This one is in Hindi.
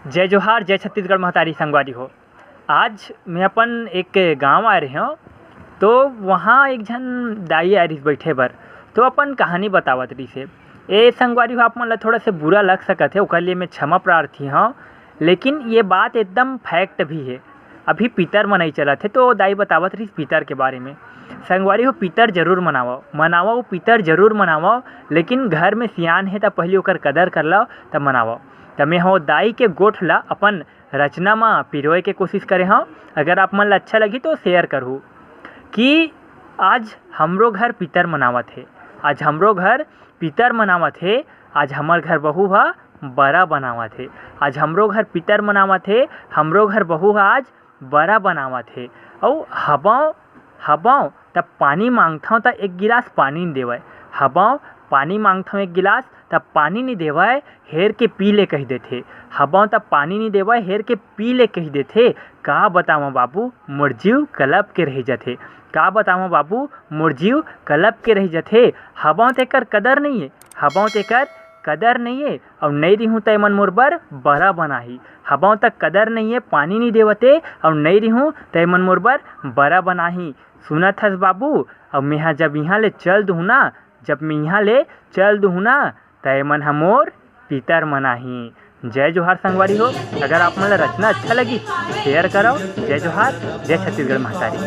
जय जोहार, जय छत्तीसगढ़ महतारी संगवारी हो। आज मैं अपन एक गांव आए रहे हो, तो वहाँ एक झन दाई आए रहीस बैठे बर। तो अपन कहानी बतावत रहीस हे। ए संगवारी हो, आप मन ला थोड़ा से बुरा लग सकत हे, ओकर लिए मैं क्षमा प्रार्थी हूँ। लेकिन ये बात एकदम फैक्ट भी है। अभी पितर मनाई चलत है, तो दाई बतावत रहीस पितर के बारे में। संगवारी हो, पितर जरूर मनावो पितर जरूर मनावो, लेकिन घर में सियान है तो पहले ओकर कदर कर लो तब मनावो। तो मैं हो दाई के गोठ ला अपन रचना में पिरोए के कोशिश करे हूँ। अगर आप मन ला अच्छा लगी तो शेयर करूँ कि आज हमरो घर पितर मनावत है। आज हमरो घर पितर मनावत है। आज हमार घर बहू हा बड़ा बनावत है। आज हमरो घर पितर मनावत है। हमरो घर बहू हा आज बड़ा बनावत है। और हबाओ तब पानी मांगता तब एक गिलास पानी नहीं देवे। हबाओ पानी मांगता एक गिलास तब पानी नहीं देवे, हेर के पी ले कह देथे। हबाओ तब पानी नहीं देवे, हेर के पी ले कह देथे। का बताओ बाबू, मोर जीव कलप के रह जाथे। का बताओ बाबू, मोर जीव कलप के रह जाथे। हबाओ तेकर कदर नहीं है, हबाओ तेकर कदर नहीं है। और नहीं रहूँ तय मन मोर बर बड़ा बनाही। हबाओ तक कदर नहीं है, पानी नहीं देवते, और नहीं रहूँ तय मन मोर बर बड़ा बनाही। सुनत हस बाबू, और मैं जब यहाँ ले चल दूँ ना, तय मन हमोर पितर मनाही। जय जोहार संगवारी हो। अगर आप मन ला रचना अच्छा लगी शेयर करो। जय जोहार, जय छत्तीसगढ़ महतारी।